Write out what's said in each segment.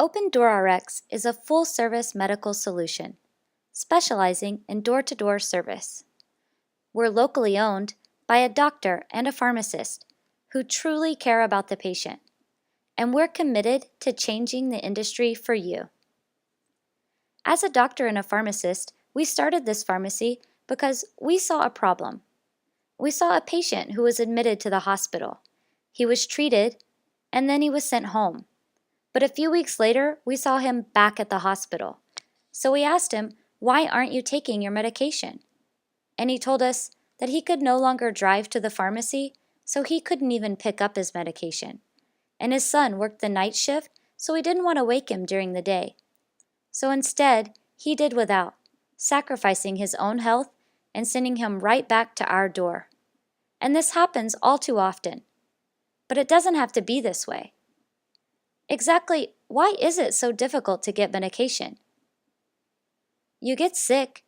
OpenDoorRx is a full-service medical solution, specializing in door-to-door service. We're locally owned by a doctor and a pharmacist who truly care about the patient, and we're committed to changing the industry for you. As a doctor and a pharmacist, we started this pharmacy because we saw a problem. We saw a patient who was admitted to the hospital. He was treated, and then he was sent home. But a few weeks later, we saw him back at the hospital. So we asked him, "Why aren't you taking your medication?" And he told us that he could no longer drive to the pharmacy, so he couldn't even pick up his medication. And his son worked the night shift, so he didn't want to wake him during the day. So instead, he did without, sacrificing his own health and sending him right back to our door. And this happens all too often. But it doesn't have to be this way. Exactly why is it so difficult to get medication? You get sick,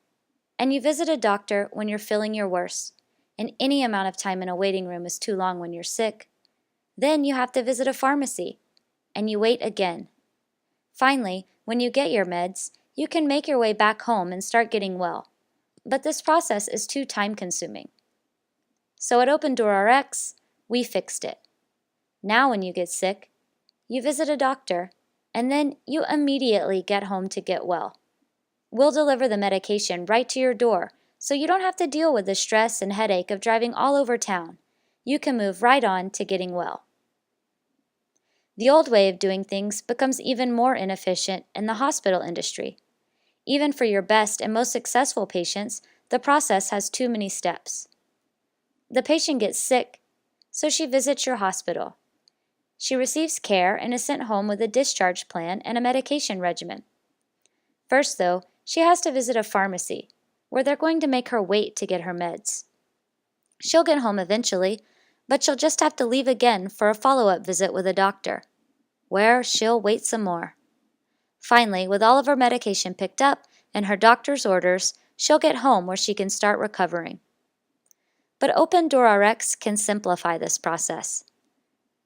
and you visit a doctor when you're feeling your worst, and any amount of time in a waiting room is too long when you're sick. Then you have to visit a pharmacy, and you wait again. Finally, when you get your meds, you can make your way back home and start getting well. But this process is too time-consuming. So at OpenDoorRx, we fixed it. Now when you get sick, you visit a doctor, and then you immediately get home to get well. We'll deliver the medication right to your door, so you don't have to deal with the stress and headache of driving all over town. You can move right on to getting well. The old way of doing things becomes even more inefficient in the hospital industry. Even for your best and most successful patients, the process has too many steps. The patient gets sick, so she visits your hospital. She receives care and is sent home with a discharge plan and a medication regimen. First, though, she has to visit a pharmacy, where they're going to make her wait to get her meds. She'll get home eventually, but she'll just have to leave again for a follow-up visit with a doctor, where she'll wait some more. Finally, with all of her medication picked up and her doctor's orders, she'll get home where she can start recovering. But OpenDoorRx can simplify this process.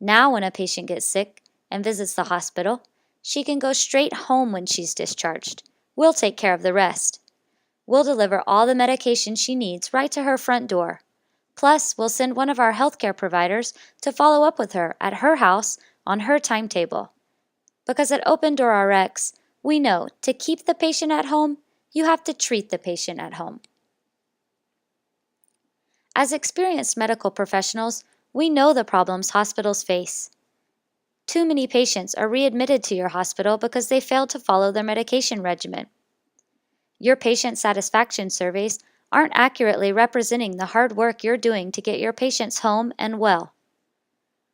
Now when a patient gets sick and visits the hospital, she can go straight home when she's discharged. We'll take care of the rest. We'll deliver all the medication she needs right to her front door. Plus, we'll send one of our healthcare providers to follow up with her at her house on her timetable. Because at OpenDoorRx, we know to keep the patient at home, you have to treat the patient at home. As experienced medical professionals, we know the problems hospitals face. Too many patients are readmitted to your hospital because they failed to follow their medication regimen. Your patient satisfaction surveys aren't accurately representing the hard work you're doing to get your patients home and well.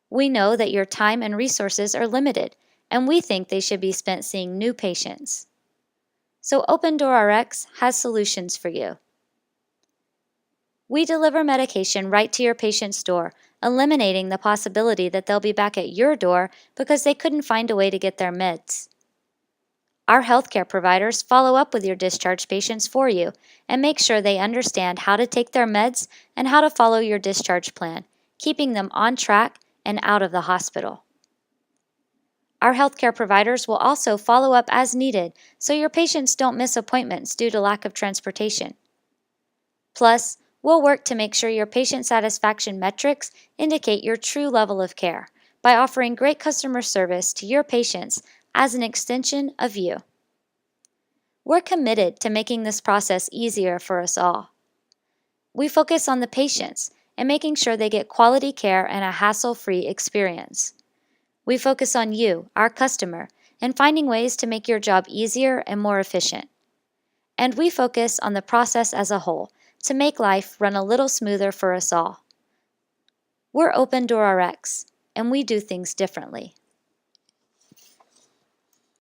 We know that your time and resources are limited, and we think they should be spent seeing new patients. So OpenDoorRx has solutions for you. We deliver medication right to your patient's door, eliminating the possibility that they'll be back at your door because they couldn't find a way to get their meds. Our healthcare providers follow up with your discharged patients for you and make sure they understand how to take their meds and how to follow your discharge plan, keeping them on track and out of the hospital. Our healthcare providers will also follow up as needed so your patients don't miss appointments due to lack of transportation. Plus, we'll work to make sure your patient satisfaction metrics indicate your true level of care by offering great customer service to your patients as an extension of you. We're committed to making this process easier for us all. We focus on the patients and making sure they get quality care and a hassle-free experience. We focus on you, our customer, and finding ways to make your job easier and more efficient. And we focus on the process as a whole to make life run a little smoother for us all. We're OpenDoorRx, and we do things differently.